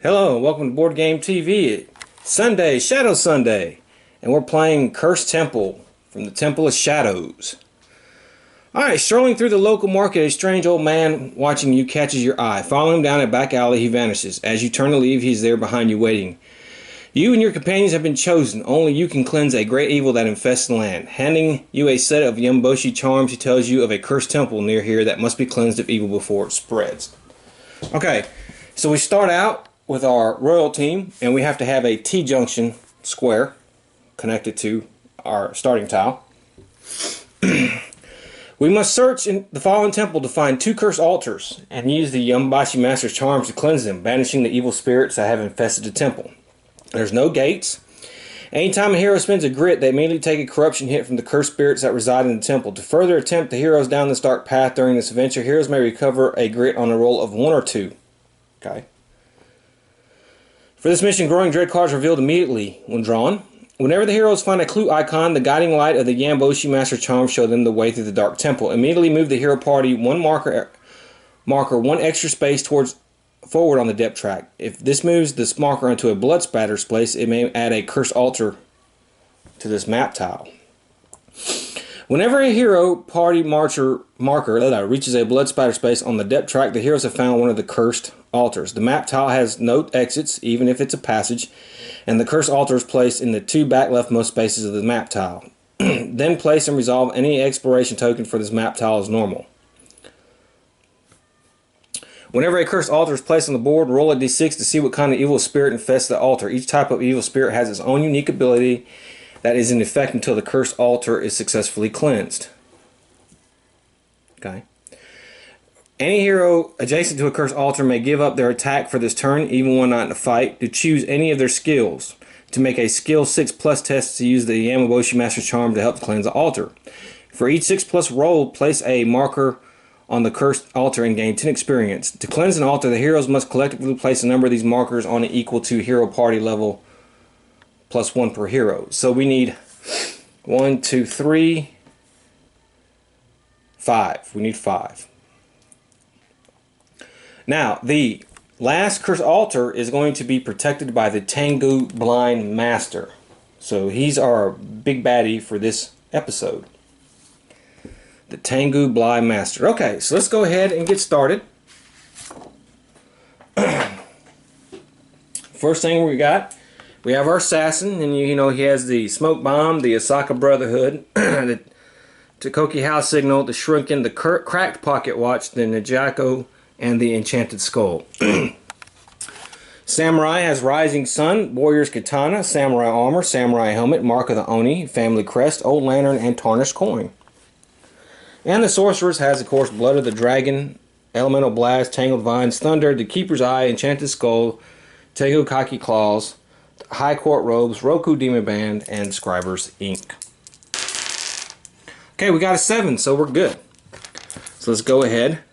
Hello and welcome to Board Game TV. Sunday, Shadow Sunday, and we're playing Cursed Temple from the Temple of Shadows. Alright, strolling through the local market, a strange old man watching you catches your eye. Following him down a back alley, he vanishes. As you turn to leave, he's there behind you waiting. You and your companions have been chosen. Only you can cleanse a great evil that infests the land. Handing you a set of Yamboshi charms, he tells you of a cursed temple near here that must be cleansed of evil before it spreads. Okay, so we start out with our royal team, and we have to have a T-junction square connected to our starting tile. We must search in the fallen temple to find 2 cursed altars and use the Yambashi Master's charms to cleanse them, banishing the evil spirits that have infested the temple. There's no gates. Anytime a hero spends a grit, they immediately take a corruption hit from the cursed spirits that reside in the temple. To further attempt the heroes down this dark path during this adventure, heroes may recover a grit on a roll of 1 or 2. Okay. For this mission, growing dread cards are revealed immediately when drawn. Whenever the heroes find a clue icon, the guiding light of the Yamboshi Master Charm show them the way through the dark temple. Immediately move the hero party one marker 1 extra space forward on the depth track. If this moves this marker into a blood spatter's place, it may add a cursed altar to this map tile. Whenever a hero party marker reaches a blood spatter space on the depth track, the heroes have found one of the cursed altars. The map tile has no exits, even if it's a passage, and the cursed altar is placed in the 2 back leftmost spaces of the map tile. Then place and resolve any exploration token for this map tile as normal. Whenever a cursed altar is placed on the board, roll a d6 to see what kind of evil spirit infests the altar. Each type of evil spirit has its own unique ability that is in effect until the cursed altar is successfully cleansed. Okay. Any hero adjacent to a cursed altar may give up their attack for this turn, even when not in a fight, to choose any of their skills. To make a skill 6+ test to use the Yamboshi Master Charm to help cleanse the altar. For each 6+ roll, place a marker on the cursed altar and gain 10 experience. To cleanse an altar, the heroes must collectively place a number of these markers on it equal to hero party level +1 per hero. So we need 1, 2, 3, 5. We need 5. Now, the last cursed altar is going to be protected by the Tengu Blind Master. So he's our big baddie for this episode. The Tengu Blind Master. Okay, so let's go ahead and get started. First thing we have our assassin, and you know he has the smoke bomb, the Osaka Brotherhood, the Tokoki House Signal, the Shrinking, the Cracked Pocket Watch, the Najako, and the Enchanted Skull. Samurai has Rising Sun, Warrior's Katana, Samurai Armor, Samurai Helmet, Mark of the Oni, Family Crest, Old Lantern, and Tarnished Coin. And the Sorceress has, of course, Blood of the Dragon, Elemental Blast, Tangled Vines, Thunder, the Keeper's Eye, Enchanted Skull, Tego Kaki Claws, High Court Robes, Roku Demon Band, and Scriber's Ink. Okay, we got a 7, so we're good. So let's go ahead.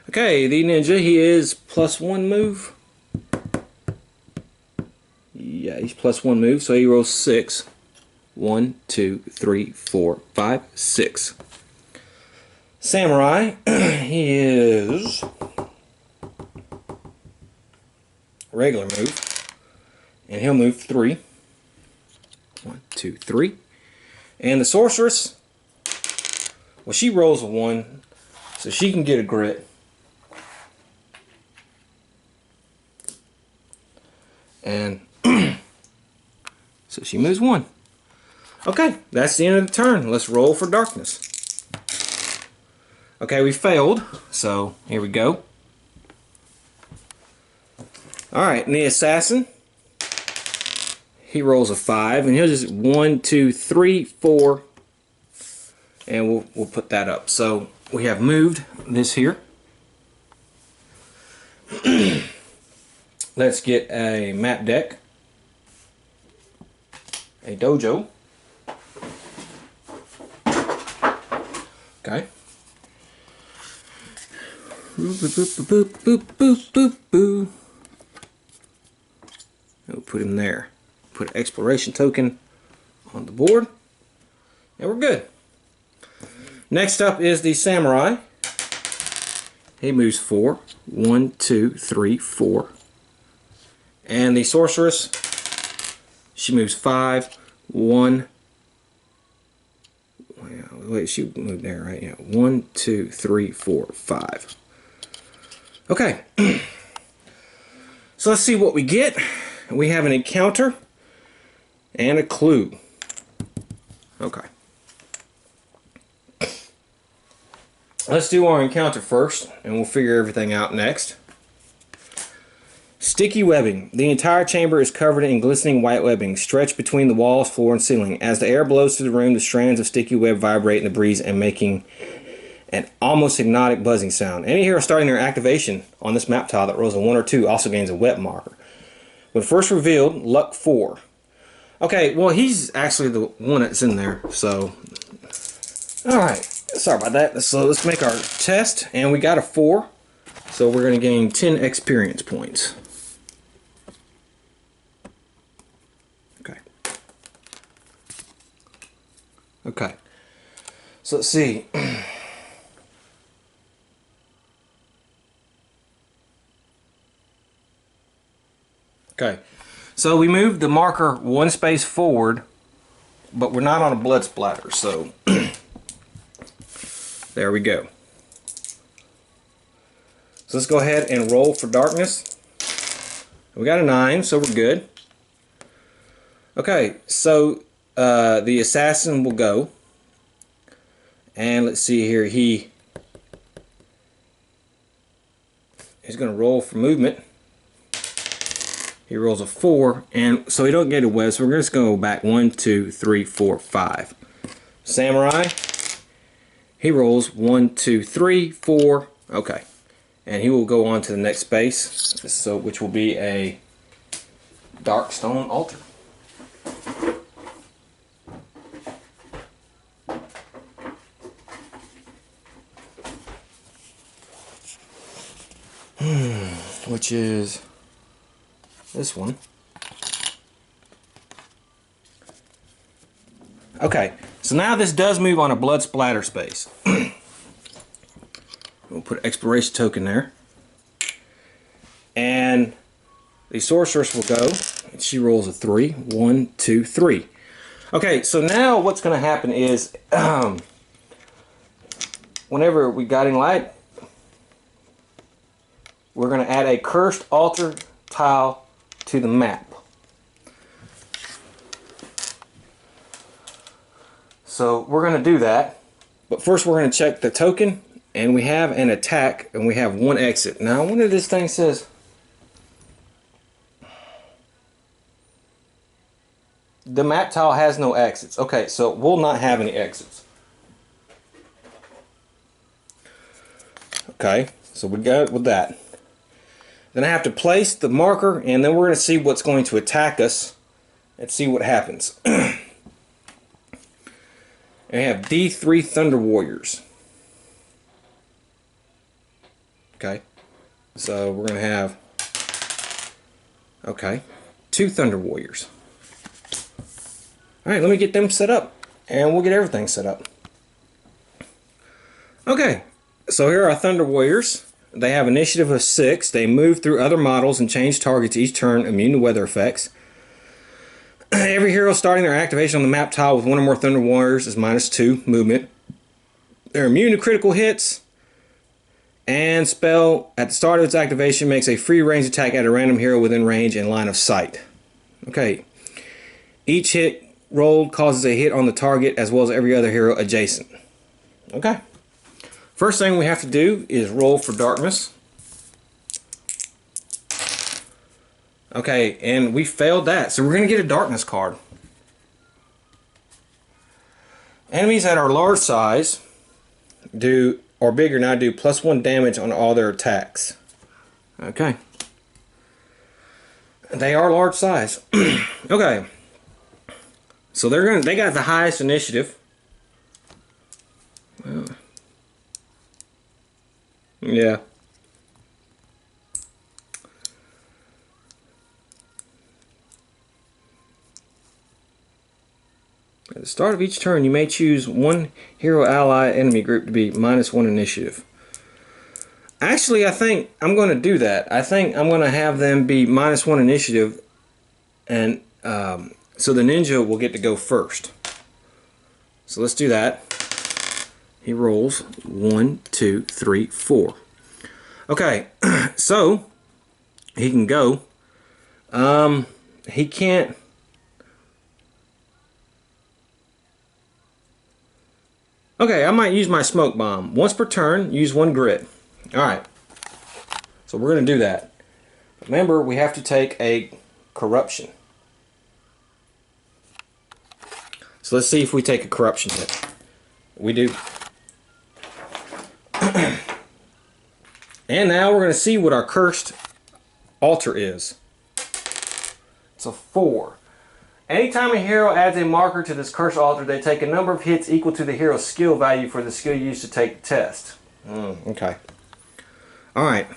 Okay, the ninja, he is +1 move. Yeah, he's +1 move, so he rolls 6. 1, 2, 3, 4, 5, 6. Samurai, he is regular move, and he'll move 3. 1, 2, 3. And the sorceress, well, she rolls a 1, so she can get a grit. And so she moves 1. Okay, that's the end of the turn. Let's roll for darkness. Okay, we failed, so here we go. Alright, and the assassin, he rolls a 5, and he'll just 1, 2, 3, 4, and we'll put that up. So we have moved this here. Let's get a map deck, a dojo. Okay. We'll put him there. Put an exploration token on the board, and we're good. Next up is the samurai. he moves 4. 1, 2, 3, 4. And the sorceress, she moves 5. 1. Wait, she moved there, right? Yeah. 1, 2, 3, 4, 5. Okay. So let's see what we get. We have an encounter and a clue. Okay. Let's do our encounter first, and we'll figure everything out next. Sticky webbing. The entire chamber is covered in glistening white webbing, stretched between the walls, floor, and ceiling. As the air blows through the room, the strands of sticky web vibrate in the breeze and making an almost hypnotic buzzing sound. Any hero starting their activation on this map tile that rolls a 1 or 2 also gains a web marker. When first revealed, luck 4. Okay, well, he's actually the one that's in there, so... Alright, sorry about that. So let's make our test, and we got a 4. So we're going to gain 10 experience points. Okay. Okay. So let's see. Okay. So we moved the marker 1 space forward, but we're not on a blood splatter, so there we go. So let's go ahead and roll for darkness. We got a 9, so we're good. Okay, so the assassin will go. And let's see here, he's going to roll for movement. He rolls a 4, and so he don't get a web, so we're just going to go back 1, 2, 3, 4, 5. Samurai, he rolls 1, 2, 3, 4. Okay. And he will go on to the next space, so which will be a dark stone altar. Which is this one. Okay, so now this does move on a blood splatter space. We'll put an exploration token there. And the sorceress will go. And she rolls a 3. 1, 2, 3. Okay, so now what's going to happen is whenever we guiding light, we're going to add a cursed altar tile to the map. So we're going to do that. But first we're going to check the token. And we have an attack, and we have 1 exit. Now, I wonder if this thing says... The map tile has no exits. Okay, so it will not have any exits. Okay, so we got it with that. Then I have to place the marker, and then we're going to see what's going to attack us and see what happens. And we have D3 Thunder Warriors. Okay, so we're going to have, okay, 2 Thunder Warriors. Alright, let me get them set up, and we'll get everything set up. Okay, so here are our Thunder Warriors. They have initiative of 6. They move through other models and change targets each turn, immune to weather effects. Every hero starting their activation on the map tile with 1 or more Thunder Warriors is -2 movement. They're immune to critical hits. And spell at the start of its activation makes a free range attack at a random hero within range and line of sight. Okay. Each hit rolled causes a hit on the target as well as every other hero adjacent. Okay. First thing we have to do is roll for darkness. Okay, and we failed that, so we're going to get a darkness card. Enemies that are large size do, or bigger now, do +1 damage on all their attacks. Okay. They are large size. Okay. So they got the highest initiative. Yeah. At the start of each turn, you may choose one hero ally enemy group to be -1 initiative. Actually, I think I'm going to do that. I think I'm going to have them be -1 initiative, and so the ninja will get to go first. So let's do that. He rolls 1, 2, 3, 4. Okay, so he can go. He can't. Okay, I might use my smoke bomb. Once per turn, use 1 grit. Alright, so we're going to do that. Remember, we have to take a corruption. So let's see if we take a corruption hit. We do. And now we're going to see what our cursed altar is. It's a 4. Anytime a hero adds a marker to this cursed altar, they take a number of hits equal to the hero's skill value for the skill used to take the test. Okay. Alright.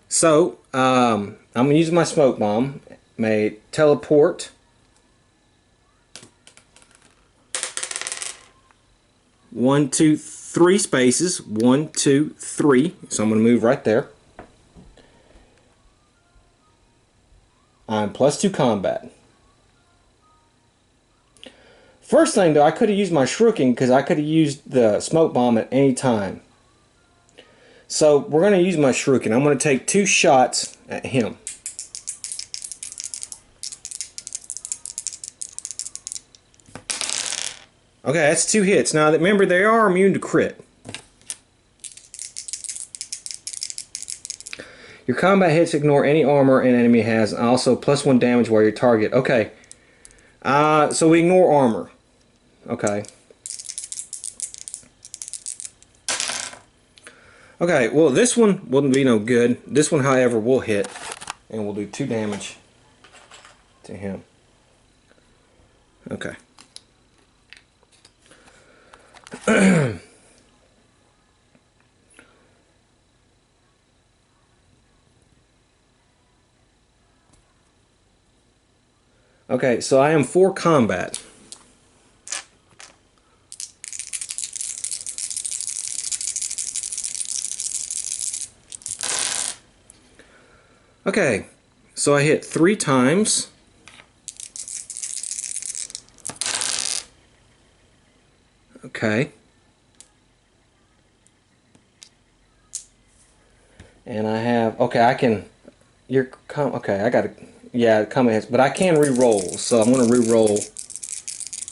So, I'm going to use my smoke bomb. May teleport. One, two, 3 spaces. 1, 2, 3. So I'm going to move right there. I'm +2 combat. First thing though, I could have used my shuriken because I could have used the smoke bomb at any time. So we're going to use my shuriken. I'm going to take 2 shots at him. Okay, that's 2 hits. Now remember, they are immune to crit. Your combat hits ignore any armor an enemy has, and also +1 damage while your target. Okay. So we ignore armor. Okay. Okay, well this one wouldn't be no good. This one, however, will hit, and we'll do 2 damage to him. Okay. Okay, so I am 4 combat. Okay, so I hit 3 times. Okay. And I have, okay, I can, okay, I got to, yeah, combat hits, but I can re-roll, so I'm going to re-roll.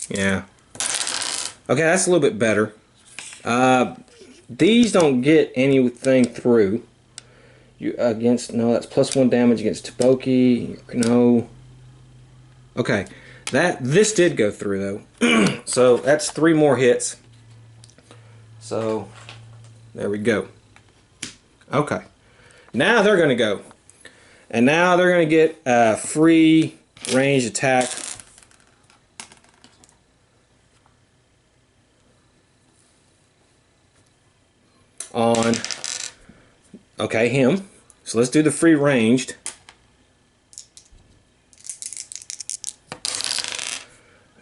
Yeah. Okay, that's a little bit better. These don't get anything through. You against, no, that's +1 damage against Taboki. No. Okay, this did go through though. So that's 3 more hits. So there we go. Okay, now they're going to go, and now they're going to get a free ranged attack on, okay, him. So let's do the free ranged.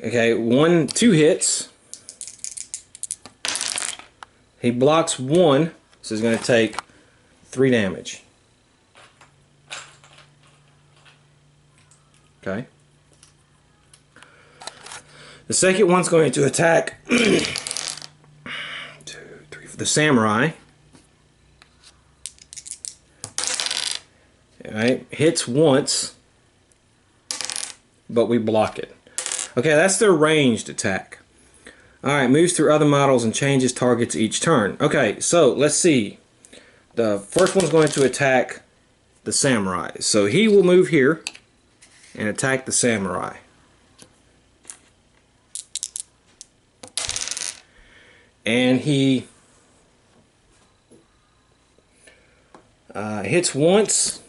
Okay, 2 hits. He blocks 1, so he's going to take 3 damage. Okay. The second one's going to attack 2, 3, the samurai. Alright, hits once, but we block it. Okay, that's their ranged attack. Alright, moves through other models and changes targets each turn. Okay, so let's see. The first one's going to attack the samurai. So he will move here and attack the samurai. And he hits once.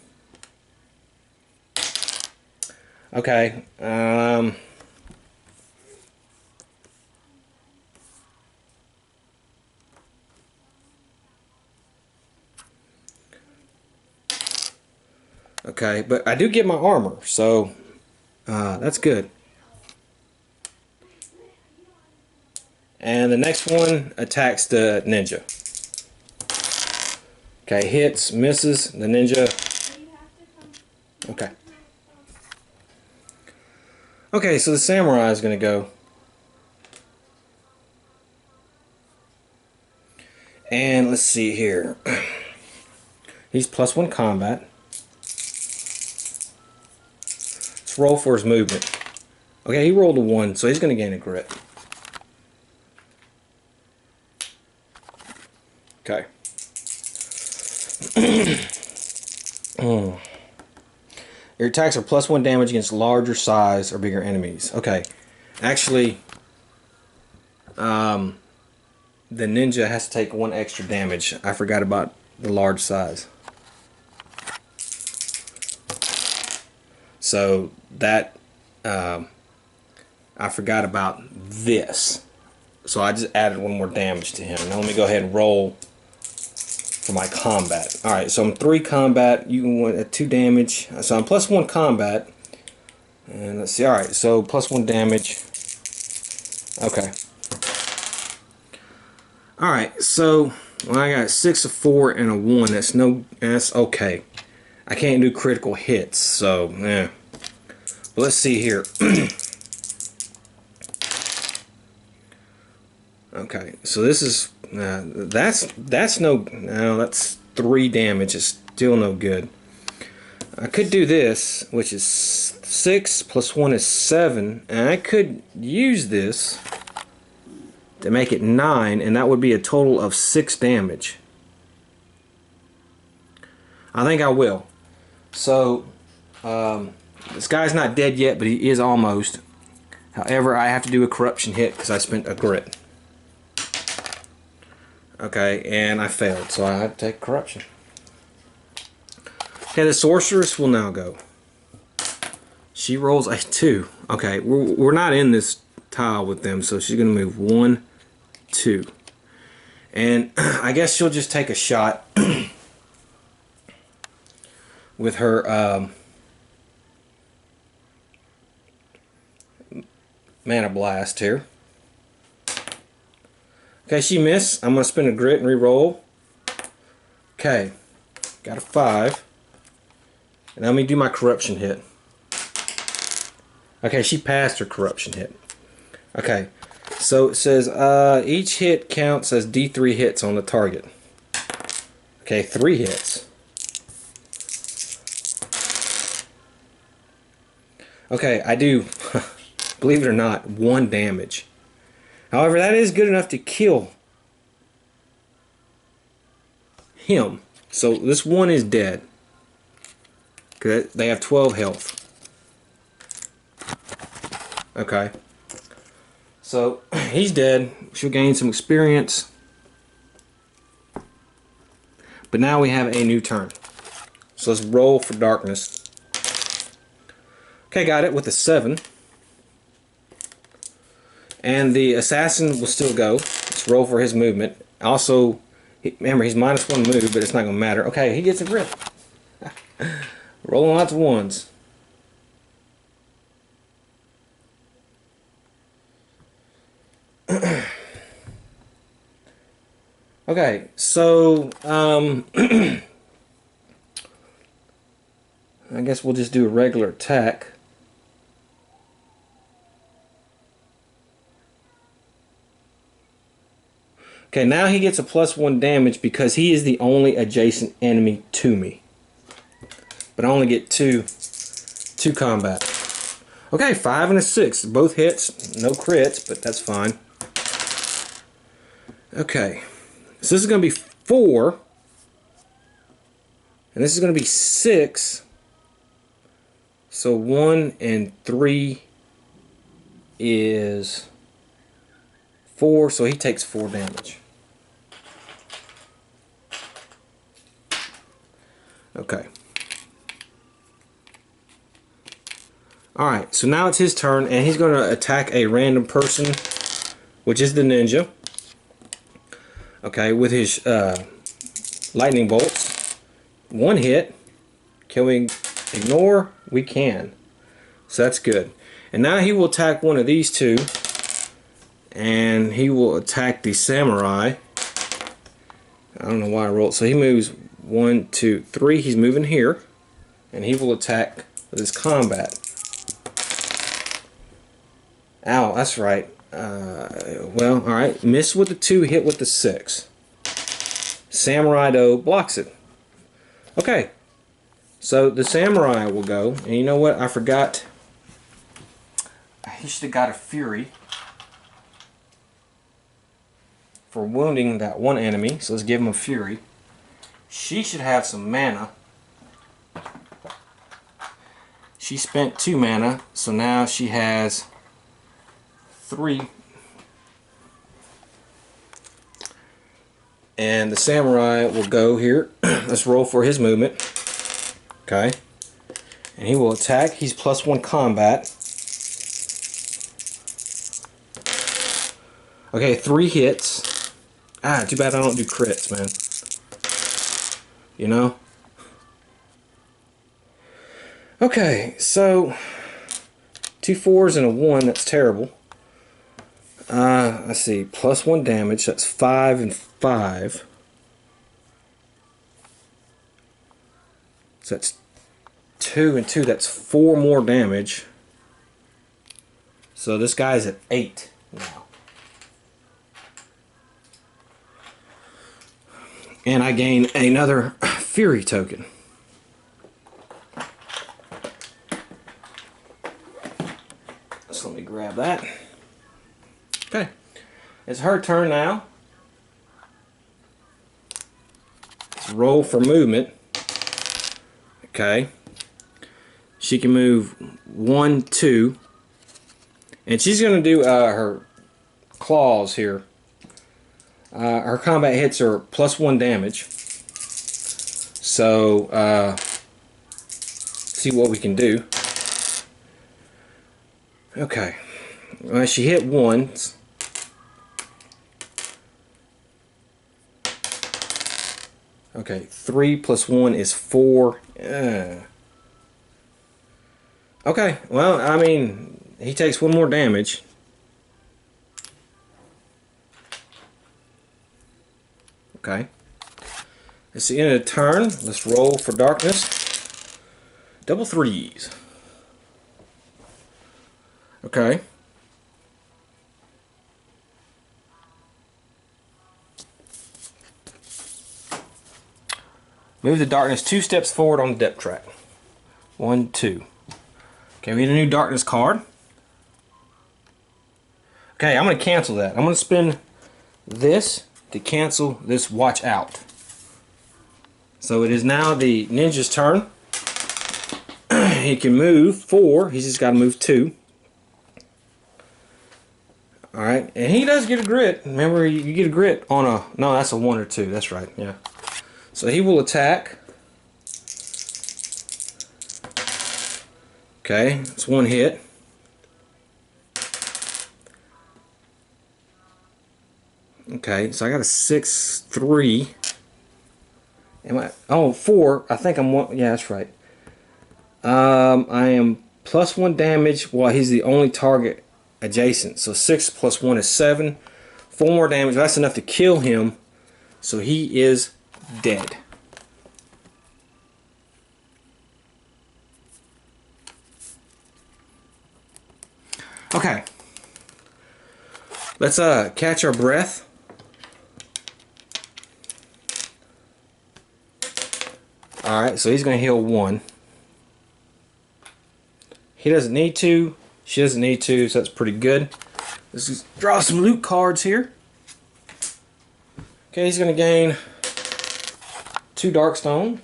Okay. Okay, but I do get my armor, so that's good. And the next one attacks the ninja. Okay, hits, misses, the ninja. Okay. Okay, so the samurai is going to go. And let's see here. He's +1 combat. Let's roll for his movement. Okay, he rolled a 1, so he's going to gain a grit. Okay. Your attacks are +1 damage against larger size or bigger enemies. Okay. Actually, the ninja has to take 1 extra damage. I forgot about the large size. So that I forgot about this. So I just added 1 more damage to him. Now let me go ahead and roll for my combat. Alright, so I'm 3 combat. You can win at 2 damage. So I'm +1 combat. And let's see. Alright, so +1 damage. Okay. Alright, so well, I got 6, a 4, and a 1. That's okay. I can't do critical hits, so yeah. But let's see here. Okay, so this is that's 3 damage. It's still no good. I could do this, which is 6 + 1 is 7, and I could use this to make it 9, and that would be a total of 6 damage. I think I will. So this guy's not dead yet, but he is almost. However, I have to do a corruption hit because I spent a grit. Okay, and I failed, so I have to take corruption. Okay, the sorceress will now go. She rolls a 2. Okay, we're not in this tile with them, so she's going to move 1, 2. And I guess she'll just take a shot with her mana blast here. Okay, she missed. I'm going to spin a grit and re-roll. Okay, got a 5. And let me do my corruption hit. Okay, she passed her corruption hit. Okay, so it says each hit counts as D3 hits on the target. Okay, 3 hits. Okay, I do, believe it or not, 1 damage. However, that is good enough to kill him. So this one is dead. Good. They have 12 health. Okay. So he's dead. She'll gain some experience. But now we have a new turn. So let's roll for darkness. Okay, got it with a 7. And the assassin will still go. Let's roll for his movement. Also, remember, he's -1 move, but it's not going to matter. Okay, he gets a grip. Rolling lots of 1s. Okay, so I guess we'll just do a regular attack. Okay, now he gets a +1 damage because he is the only adjacent enemy to me. But I only get 2 combat. Okay, 5 and a 6. Both hits. No crits, but that's fine. Okay. So this is going to be 4. And this is going to be 6. So 1 and 3 is 4. So he takes 4 damage. Okay. Alright, so now it's his turn, and he's going to attack a random person, which is the ninja. Okay, with his lightning bolts. 1 hit. Can we ignore? We can. So that's good. And now he will attack one of these 2, and he will attack the samurai. I don't know why I rolled. So he moves 1, 2, 3. He's moving here, and he will attack with his combat. Ow, that's right. Well, alright. Miss with the 2, hit with the 6. Samurai, though, blocks it. Okay. So the Samurai will go. And you know what? I forgot. He should have got a Fury for wounding that one enemy. So let's give him a Fury. She should have some mana. She spent 2 mana. So now she has 3. And the Samurai will go here. Let's roll for his movement. Okay. And he will attack. He's +1 combat. Okay, 3 hits. Ah, too bad I don't do crits, man. You know? Okay, so 2 4s and a 1, that's terrible. Let's see, +1 damage, that's 5 and 5. So that's 2 and 2, that's 4 more damage. So this guy's at 8 now. And I gain another Fury token. So let me grab that. Okay, it's her turn now. Let's roll for movement. Okay, she can move 1, 2, and she's going to do her claws here. Her combat hits are +1 damage. So see what we can do. Okay, she hit once. Okay, 3 + 1 is 4. Okay, well, I mean, he takes 1 more damage. Okay. It's the end of the turn. Let's roll for darkness. Double 3s. Okay. Move the darkness 2 steps forward on the depth track. 1, 2. Okay, we need a new darkness card. Okay, I'm going to cancel that. I'm going to spin this to cancel this watch out. So it is now the ninja's turn. He can move 4. He's just got to move 2. Alright, and he does get a grit. Remember, you get a grit on a... No, that's a 1 or 2. That's right, yeah. So he will attack. Okay, it's 1 hit. Okay, so I got a 6, 3. Am I? Oh, 4. I think I'm 1. Yeah, that's right. I am +1 damage while he's the only target adjacent. So 6 + 1 is 7. 4 more damage. That's enough to kill him. So he is dead. Okay. Let's catch our breath. Alright, so he's going to heal 1. He doesn't need to. She doesn't need to, so that's pretty good. Let's just draw some loot cards here. Okay, he's going to gain 2 Darkstone.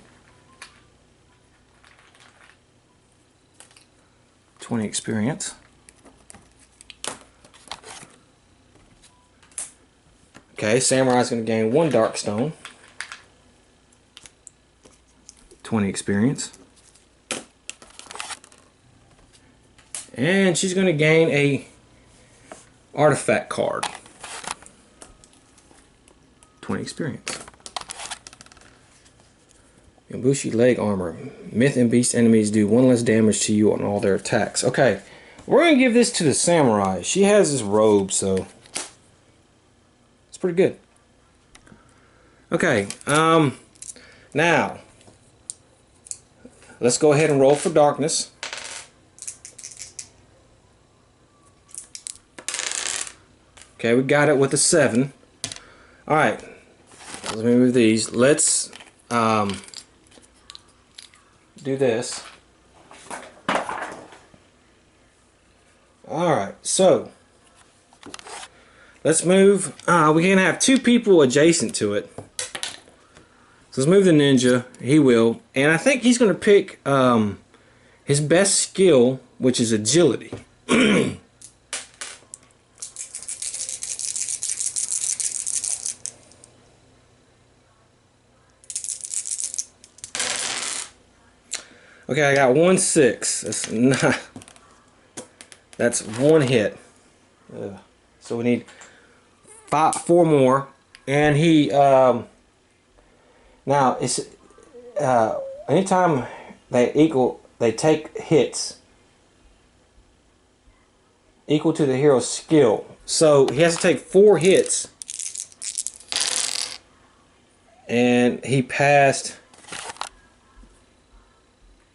20 experience. Okay, Samurai's going to gain 1 Darkstone. 20 experience. And she's going to gain a artifact card. 20 experience. Yambushi leg armor. Myth and beast enemies do 1 less damage to you on all their attacks. Okay, we're going to give this to the Samurai. She has this robe, so it's pretty good. Okay, now Now, let's go ahead and roll for darkness. Okay, we got it with a 7. Alright, let me move these. Let's do this. Alright, so let's move. We can have 2 people adjacent to it. So let's move the ninja. He will. And I think he's going to pick his best skill, which is agility. Okay, I got 1 6. That's not. That's 1 hit. So we need 4 more, and he. Now it's anytime they take hits equal to the hero's skill. So he has to take 4 hits, and he passed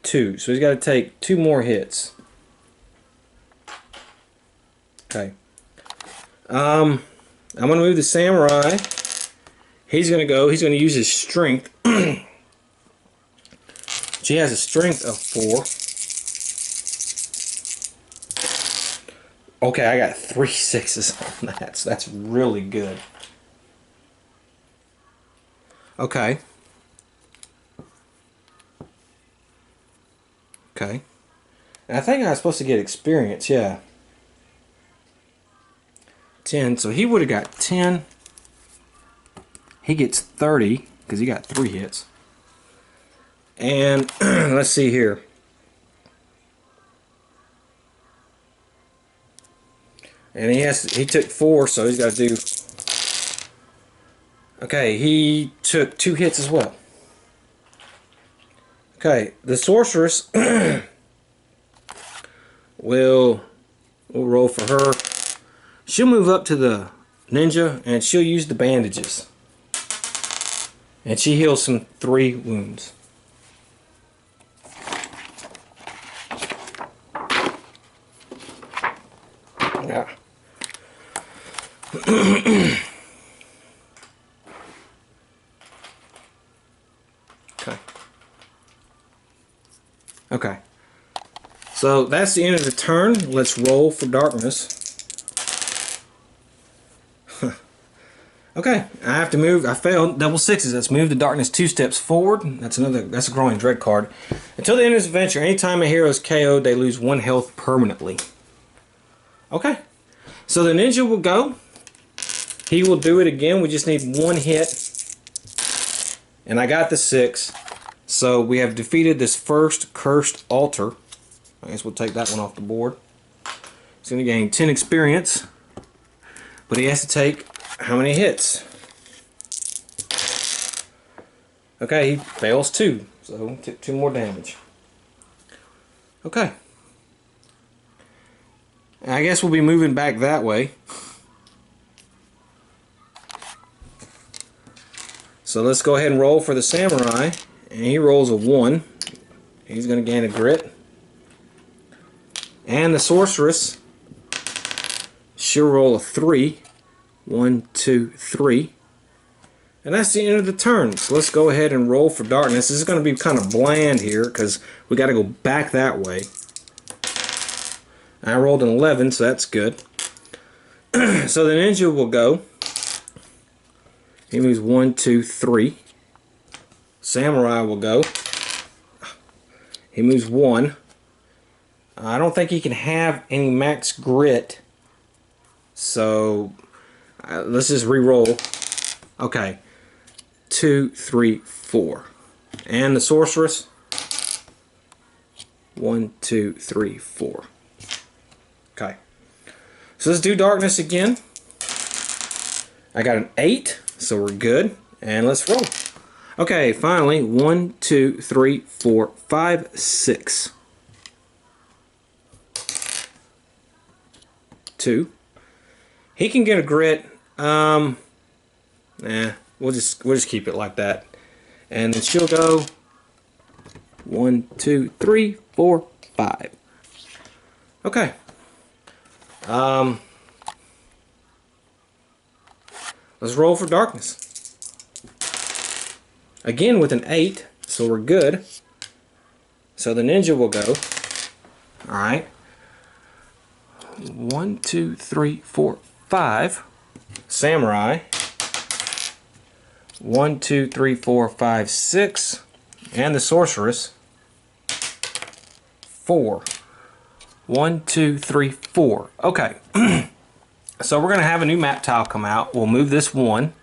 2, so he's got to take 2 more hits. Okay. I'm gonna move the samurai. He's gonna use his strength. She has a strength of 4. Okay, I got 3 6s on that, so that's really good. Okay. Okay. And I think I was supposed to get experience, yeah. 10, so he would have got 10. He gets 30 because he got 3 hits. And let's see here. And he took 4, so he's got to do. Okay, he took 2 hits as well. Okay, the sorceress we'll roll for her. She'll move up to the ninja and she'll use the bandages. And she heals some 3 wounds. Yeah. Okay. Okay. So that's the end of the turn. Let's roll for darkness. Okay, I have to move. I failed. Double 6s. Let's move the darkness 2 steps forward. That's a growing dread card. Until the end of this adventure, anytime a hero is KO'd, they lose 1 health permanently. Okay. So the ninja will go. He will do it again. We just need 1 hit. And I got the 6. So we have defeated this first cursed altar. I guess we'll take that one off the board. He's going to gain 10 experience. But he has to take how many hits? Okay, he fails 2. So took 2 more damage. Okay. I guess we'll be moving back that way. So let's go ahead and roll for the samurai. And he rolls a 1. He's going to gain a grit. And the sorceress, she'll roll a 3. 1, 2, 3. And that's the end of the turn. So let's go ahead and roll for darkness. This is going to be kind of bland here because we got to go back that way. I rolled an 11, so that's good. So the ninja will go. He moves 1, 2, 3. Samurai will go. He moves 1. I don't think he can have any max grit. So let's just re-roll. Okay. 2, 3, 4. And the sorceress. 1, 2, 3, 4. Okay. So let's do darkness again. I got an 8, so we're good. And let's roll. Okay, finally, 1, 2, 3, 4, 5, 6. 2. He can get a grit. Nah, we'll just keep it like that. And then she'll go 1, 2, 3, 4, 5. Okay. Let's roll for darkness. Again with an 8, so we're good. So the ninja will go. Alright. 1, 2, 3, 4, 5. Samurai. 1, 2, 3, 4, 5, 6. And the sorceress. 4. 1, 2, 3, 4. Okay. So we're going to have a new map tile come out. We'll move this one.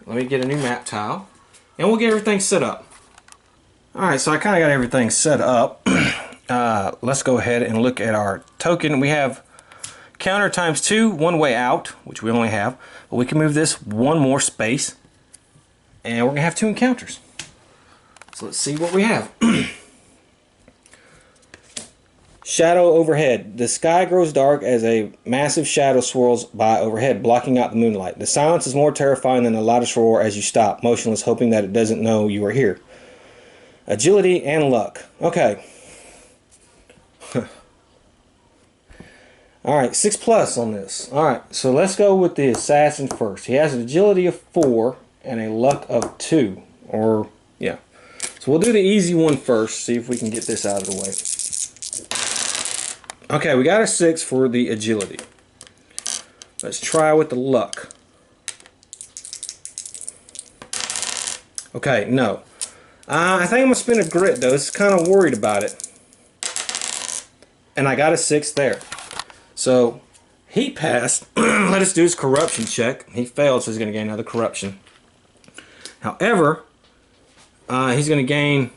Let me get a new map tile. And we'll get everything set up. Alright, so I kind of got everything set up. Let's go ahead and look at our token. We have counter times 2, one way out, which we only have. But we can move this one more space. And we're going to have 2 encounters. So let's see what we have. Shadow overhead. The sky grows dark as a massive shadow swirls by overhead, blocking out the moonlight. The silence is more terrifying than the loudest roar as you stop, motionless, hoping that it doesn't know you are here. Agility and luck. Okay. Alright, 6 plus on this. Alright, so let's go with the assassin first. He has an agility of 4 and a luck of 2. Or, yeah. So we'll do the easy one first, see if we can get this out of the way. Okay, we got a 6 for the agility. Let's try with the luck. Okay, no. I think I'm going to spin a grit, though. It's kind of worried about it. And I got a 6 there. So, he passed. Let us do his corruption check. He failed, so he's going to gain another corruption. However, he's going to gain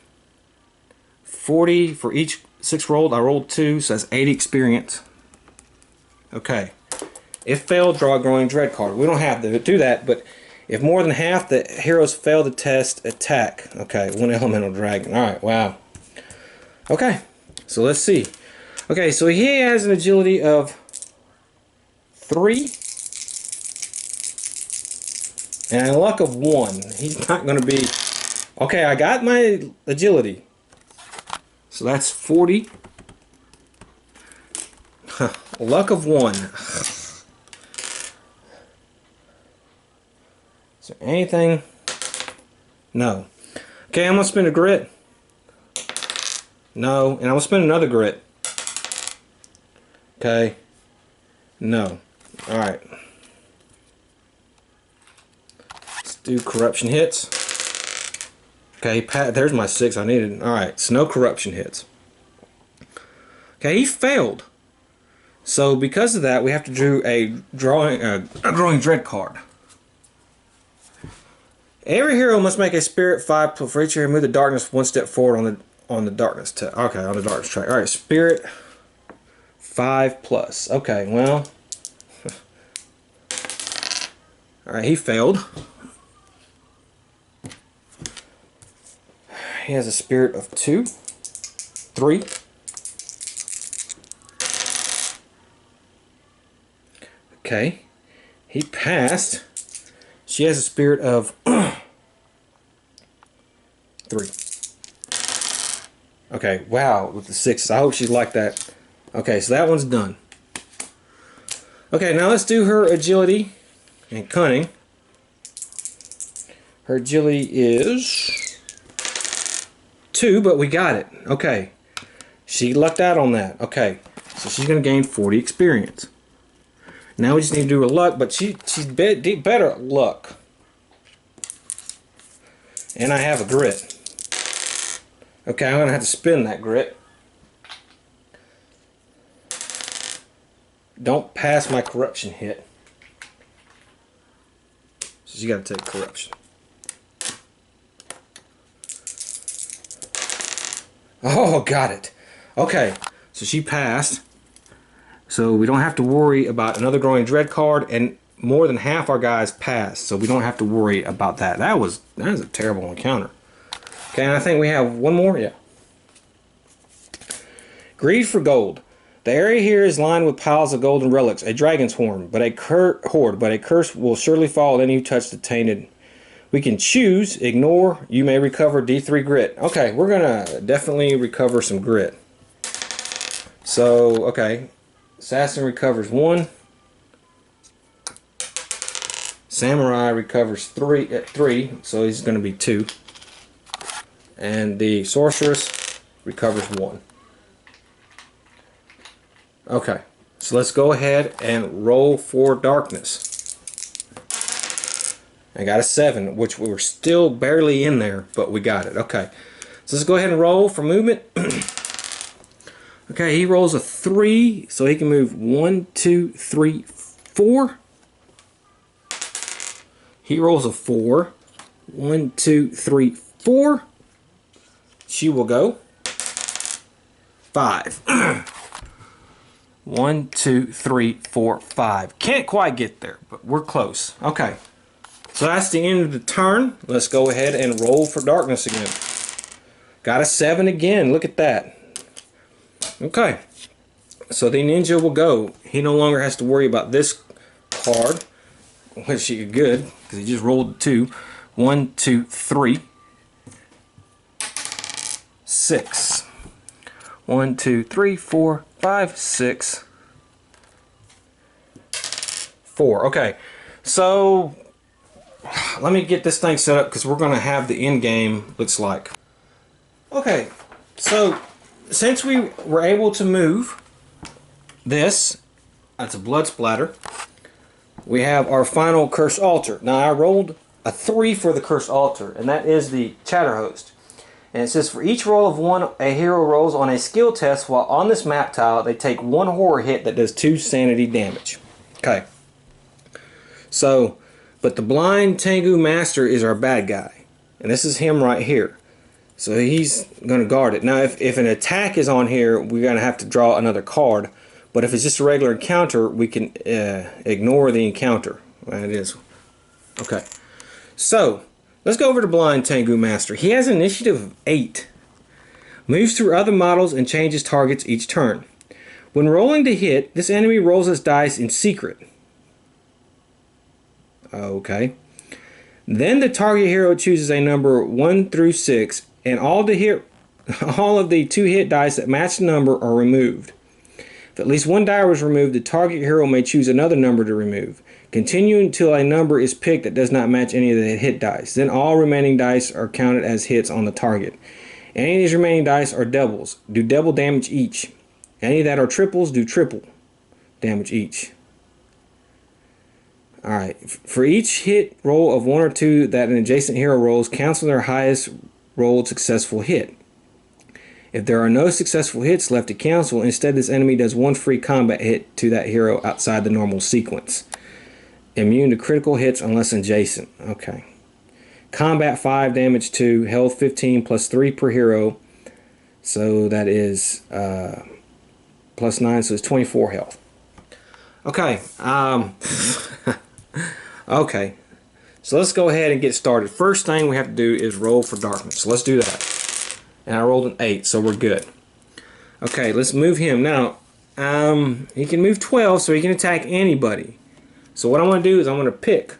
40 for each 6 rolled. I rolled 2, so that's 80 experience. Okay. If failed, draw a Growing Dread card. We don't have to do that, but if more than half the heroes fail the test, attack. Okay, 1 elemental dragon. Alright, wow. Okay, so let's see. Okay, so he has an agility of 3 and a luck of 1. He's not going to be... Okay, I got my agility. So that's 40. Luck of 1. Is there anything? No. Okay, I'm going to spin a grit. No. And I'm going to spin another grit. Okay. No. Alright. Let's do corruption hits. Okay, there's my 6 I needed. Alright, so no corruption hits. Okay, he failed. So because of that, we have to do a Growing Dread card. Every hero must make a spirit 5 for each hero. Move the darkness 1 step forward on the darkness track. Okay, on the darkness track. Alright, spirit 5 plus. Okay, well. Alright, he failed. He has a spirit of 2, 3. Okay. He passed. She has a spirit of 3. Okay, wow, with the 6s. I hope she liked that. Okay, so that one's done. Okay, now let's do her agility and cunning. Her agility is 2, but we got it. Okay. She lucked out on that. Okay. So she's going to gain 40 experience. Now we just need to do her luck, but she's better at luck. And I have a grit. Okay, I'm going to have to spin that grit. Don't pass my corruption hit. So you got to take corruption. Oh, got it. Okay, so she passed. So we don't have to worry about another Growing Dread card, and more than half our guys passed, so we don't have to worry about that. That was a terrible encounter. Okay, and I think we have one more. Yeah. Greed for gold. The area here is lined with piles of golden relics, a dragon's horn, but a curse will surely fall on any who touch the tainted We can choose, ignore, you may recover D3 grit. Okay, we're gonna definitely recover some grit. So, okay, Assassin recovers 1. Samurai recovers 3, so he's gonna be 2. And the Sorceress recovers 1. Okay, so let's go ahead and roll for darkness. I got a 7, which we were still barely in there, but we got it. Okay, so let's go ahead and roll for movement. Okay, he rolls a 3, so he can move 1, 2, 3, 4. He rolls a 4. 1, 2, 3, 4. She will go 5. 1, 2, 3, 4, 5. Can't quite get there, but we're close. Okay. So that's the end of the turn. Let's go ahead and roll for darkness again. Got a 7 again. Look at that. Okay. So the ninja will go. He no longer has to worry about this card, which is good because he just rolled 2. 1, 2, 3, 6. 1, 2, 3, 4, 5, 6, 4. Okay. So let me get this thing set up because we're going to have the end game looks like. Okay, so since we were able to move this, that's a blood splatter, we have our final cursed altar. Now I rolled a 3 for the cursed altar, and that is the Chatterhost. And it says for each roll of 1 a hero rolls on a skill test while on this map tile they take 1 horror hit that does 2 sanity damage. Okay, so but the blind Tengu Master is our bad guy. And this is him right here. So he's going to guard it. Now if an attack is on here, we're going to have to draw another card. But if it's just a regular encounter, we can ignore the encounter. That is. Okay. So, let's go over to blind Tengu Master. He has an initiative of 8. Moves through other models and changes targets each turn. When rolling to hit, this enemy rolls his dice in secret. Okay. Then the target hero chooses a number 1 through 6, and all of the 2 hit dice that match the number are removed. If at least 1 die was removed, the target hero may choose another number to remove. Continue until a number is picked that does not match any of the hit dice. Then all remaining dice are counted as hits on the target. Any of these remaining dice are doubles. Do double damage each. Any that are triples do triple damage each. Alright, for each hit roll of 1 or 2 that an adjacent hero rolls, cancel their highest rolled successful hit. If there are no successful hits left to cancel, instead this enemy does 1 free combat hit to that hero outside the normal sequence. Immune to critical hits unless adjacent. Okay. Combat 5, damage 2, health 15 plus 3 per hero. So that is plus 9, so it's 24 health. Okay. Okay, so let's go ahead and get started. First thing we have to do is roll for darkness. So let's do that. And I rolled an 8, so we're good. Okay, let's move him. Now, he can move 12, so he can attack anybody. So what I'm going to do is I'm going to pick.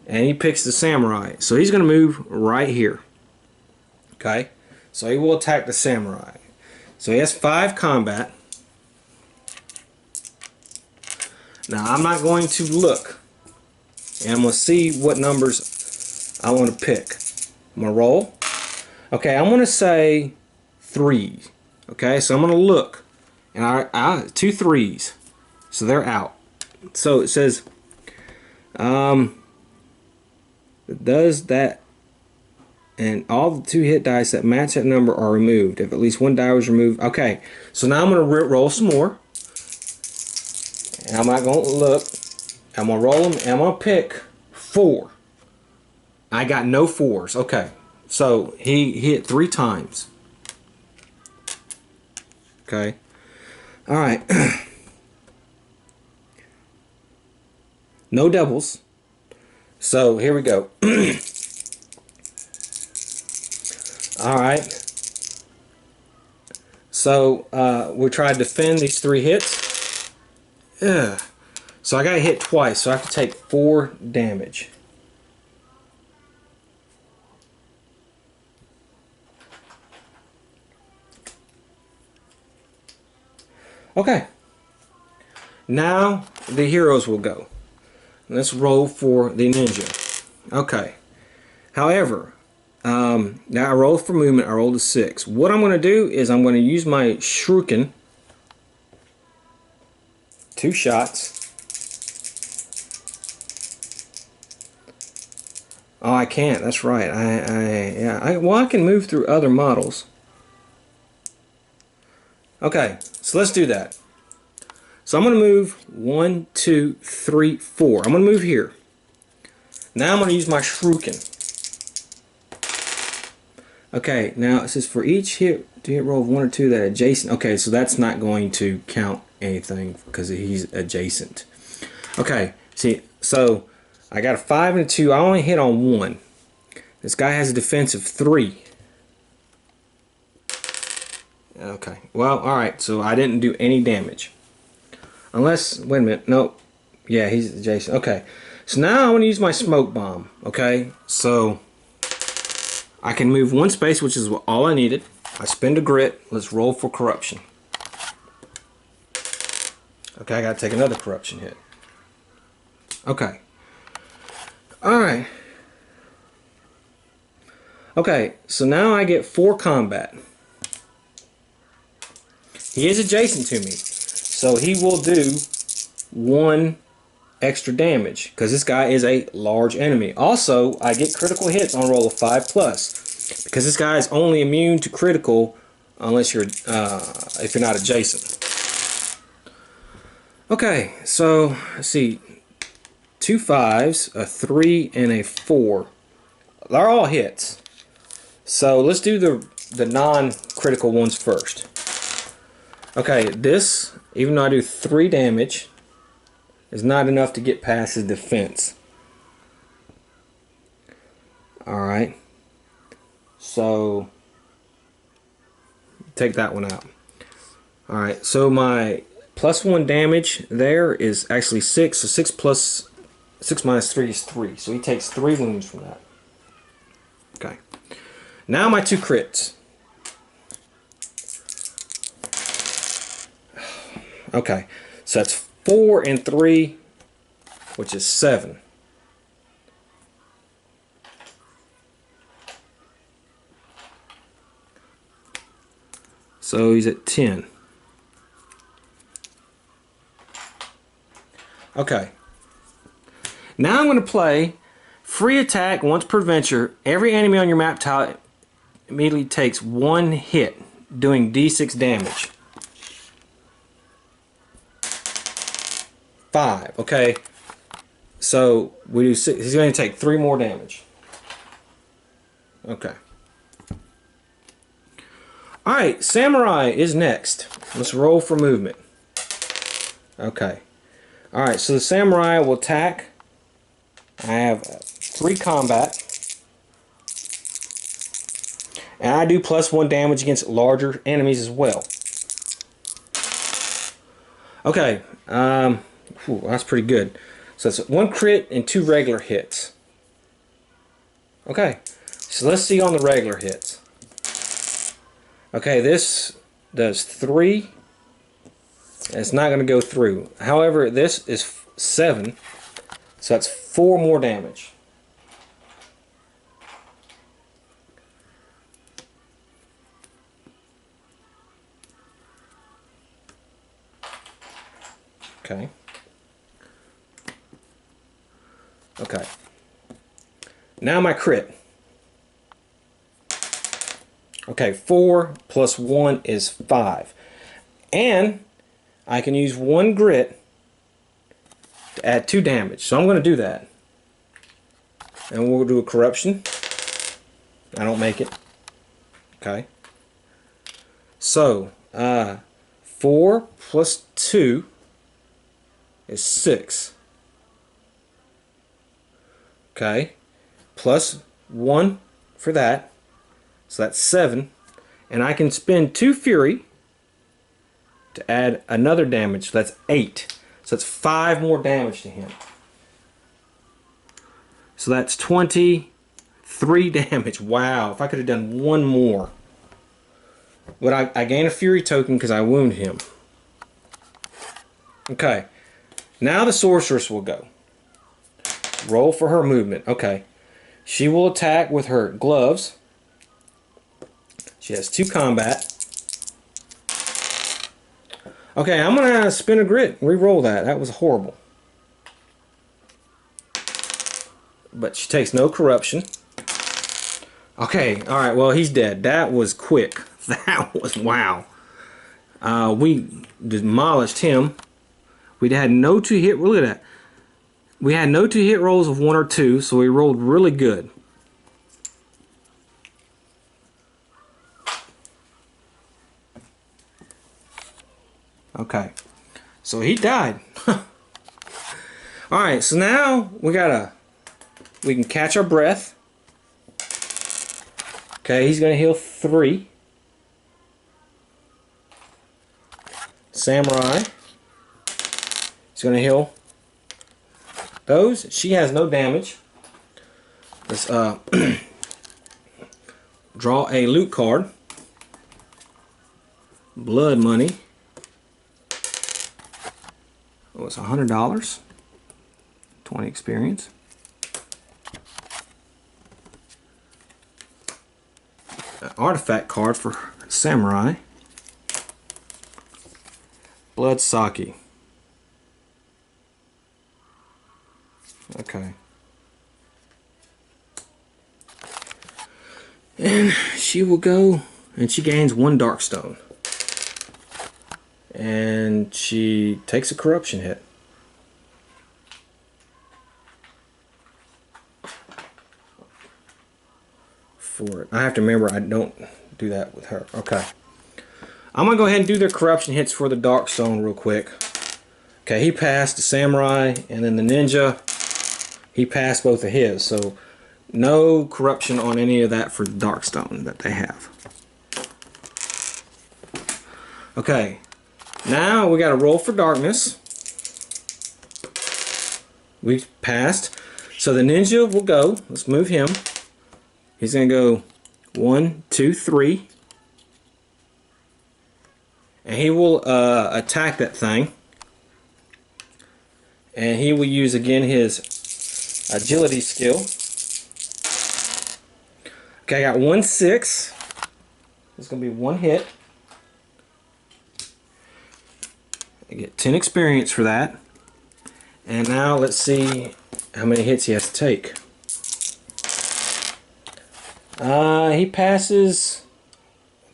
And he picks the samurai. So he's going to move right here. Okay, so he will attack the samurai. So he has 5 combat. Now, I'm not going to look. And I'm going to see what numbers I want to pick. I'm going to roll. Okay, I'm going to say 3. Okay, so I'm going to look. And I 2 3s. So they're out. So it says, does that, and all the 2 hit dice that match that number are removed. If at least 1 die was removed. Okay, so now I'm going to roll some more. And I'm not going to look. I'm going to roll them, and I'm going to pick 4. I got no 4s. Okay. So, he hit 3 times. Okay. Alright. No doubles. So, here we go. Alright. So, we tried to defend these 3 hits. Ugh. So I got hit twice, so I have to take 4 damage. Okay. Now the heroes will go. Let's roll for the ninja. Okay. However, now I rolled for movement. I rolled a 6. What I'm going to do is I'm going to use my shuriken. 2 shots. Oh, I can't. That's right. Well, I can move through other models. Okay, so let's do that. So I'm going to move 1, 2, 3, 4. I'm going to move here. Now I'm going to use my shuriken. Okay, now it says for each hit roll of 1 or 2 that adjacent. Okay, so that's not going to count anything because he's adjacent. Okay, see, so I got a 5 and a 2. I only hit on 1. This guy has a defense of 3. Okay, well, alright, so I didn't do any damage. Unless, wait a minute, nope. Yeah, he's adjacent. Okay, so now I'm going to use my smoke bomb. Okay, so I can move 1 space, which is all I needed. I spend a grit. Let's roll for corruption. Okay, I got to take another corruption hit. Okay. Alright. Okay, so now I get 4 combat. He is adjacent to me, so he will do 1 extra damage because this guy is a large enemy. Also, I get critical hits on a roll of 5+ because this guy is only immune to critical unless you're if you're not adjacent. Okay, so let's see, 2 5s, a 3, and a 4. They're all hits. So let's do the non-critical ones first. Okay, this, even though I do 3 damage, is not enough to get past his defense. Alright. So, take that one out. Alright, so my +1 damage there is actually 6. So 6 minus 3 is 3. So he takes 3 wounds from that. Okay. Now my 2 crits. Okay, so that's 4 and 3, which is 7. So he's at 10. Okay. Now I'm going to play free attack once per adventure. Every enemy on your map tile immediately takes 1 hit, doing d6 damage. 5. Okay, so we do 6. He's going to take 3 more damage. Okay. Alright, Samurai is next. Let's roll for movement. Okay. Alright, so the Samurai will attack. I have 3 combat. And I do +1 damage against larger enemies as well. Okay, that's pretty good. So that's 1 crit and 2 regular hits. Okay, so let's see on the regular hits. Okay, this does 3. It's not going to go through. However, this is 7. So that's 4 more damage. Okay. Okay. Now my crit. Okay, 4 plus 1 is 5. And I can use 1 grit to add 2 damage. So I'm going to do that. And we'll do a corruption. I don't make it. Okay. So, 4 plus 2 is 6. Okay. Plus 1 for that. So that's 7. And I can spend 2 fury to add another damage. So that's 8. So that's 5 more damage to him. So that's 23 damage. Wow. If I could have done 1 more. But I gain a fury token because I wound him. Okay. Now the sorceress will go. Roll for her movement. Okay. She will attack with her gloves. She has 2 combat. Okay, I'm going to spin a grit. Re-roll that. That was horrible. But she takes no corruption. Okay, alright, well, he's dead. That was quick. That was, wow. We demolished him. We had no 2-hit, look at that. We had no 2-hit rolls of 1 or 2, so we rolled really good. Okay, so he died. Alright, so now we can catch our breath. Okay, he's going to heal 3. Samurai. He's going to heal those. She has no damage. Let's draw a loot card. Blood money. Oh, it's $100. 20 experience. An artifact card for Samurai. Blood sake. Okay. And she will go, and she gains 1 dark stone. And she takes a corruption hit. For it. I have to remember I don't do that with her. Okay. I'm going to go ahead and do their corruption hits for the dark stone real quick. Okay, he passed the samurai, and then the ninja, he passed both of his. So no corruption on any of that for the dark stone that they have. Okay. Now we got to roll for darkness. We passed. So the ninja will go. Let's move him. He's going to go 1, 2, 3. And he will attack that thing. And he will use again his agility skill. Okay, I got 1, 6. It's going to be 1 hit. I get 10 experience for that. And now let's see how many hits he has to take. He passes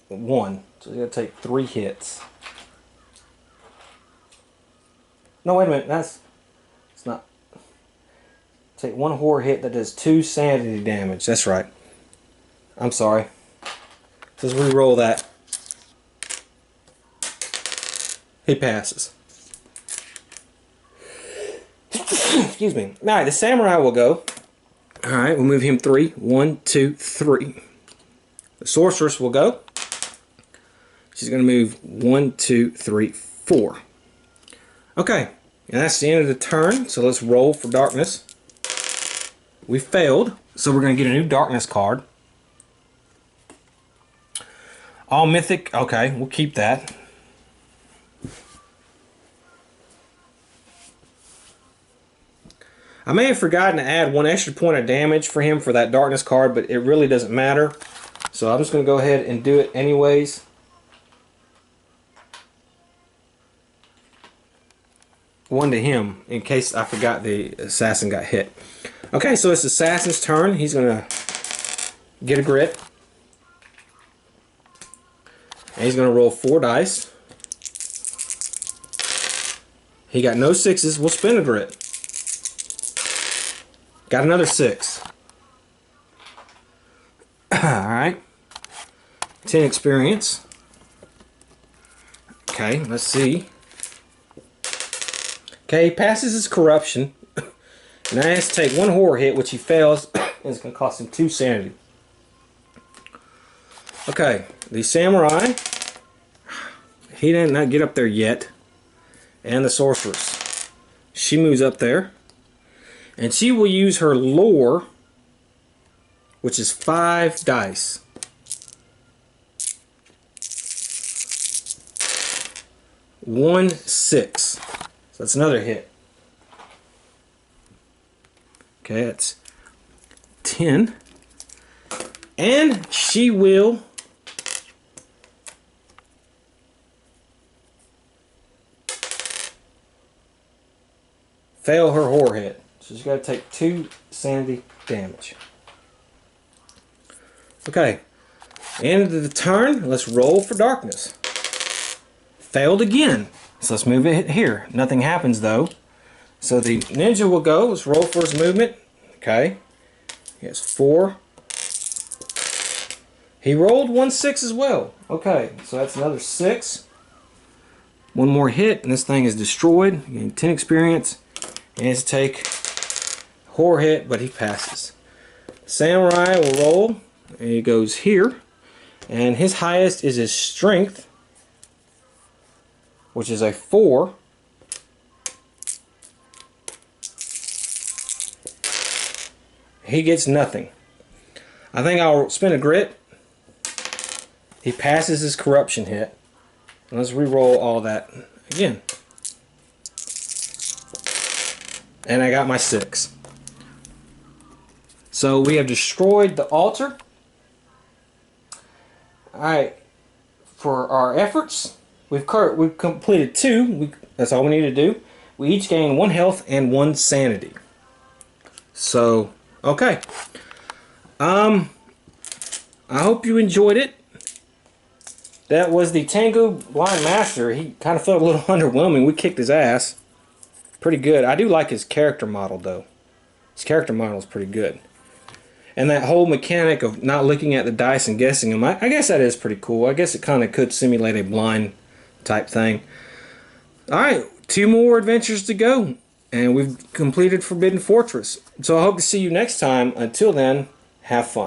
1. So he's going to take 3 hits. No, wait a minute. It's not. Take 1 horror hit that does 2 sanity damage. That's right. I'm sorry. Let's re-roll that. He passes. Excuse me. Alright, the samurai will go. Alright, we'll move him 3. 1, 2, 3. The sorceress will go. She's going to move 1, 2, 3, 4. Okay, and that's the end of the turn. So let's roll for darkness. We failed, so we're going to get a new darkness card. All mythic. Okay, we'll keep that. I may have forgotten to add 1 extra point of damage for him for that darkness card, but it really doesn't matter. So I'm just going to go ahead and do it anyways. One to him, in case I forgot the assassin got hit. Okay, so it's the assassin's turn. He's going to get a grit. And he's going to roll 4 dice. He got no 6s. We'll spin a grit. Got another 6. Alright. 10 experience. Okay, let's see. Okay, he passes his corruption. Now he has to take 1 horror hit, which he fails, and it's going to cost him 2 sanity. Okay, the samurai, he did not get up there yet. And the sorceress, she moves up there. And she will use her lore, which is 5 dice. One 6. So that's another hit. Okay, that's 10. And she will fail her horror hit. So she's got to take 2 sanity damage. Okay, end of the turn. Let's roll for darkness. Failed again. So let's move it here. Nothing happens though. So the ninja will go. Let's roll for his movement. Okay. He has 4. He rolled 1 6 as well. Okay, so that's another 6. One more hit and this thing is destroyed. Getting 10 experience. He has to take horror hit, but he passes. Samurai will roll. And he goes here. And his highest is his strength, which is a 4. He gets nothing. I think I'll spin a grit. He passes his corruption hit. Let's re-roll all that again. And I got my 6. So we have destroyed the altar. Alright, for our efforts, we've completed 2. That's all we need to do. We each gain 1 health and 1 sanity. So, okay. I hope you enjoyed it. That was the Tengu Blind Master. He kind of felt a little underwhelming. We kicked his ass. Pretty good. I do like his character model, though. His character model is pretty good. And that whole mechanic of not looking at the dice and guessing them, I guess that is pretty cool. I guess it kind of could simulate a blind type thing. Alright, 2 more adventures to go. And we've completed Forbidden Fortress. So I hope to see you next time. Until then, have fun.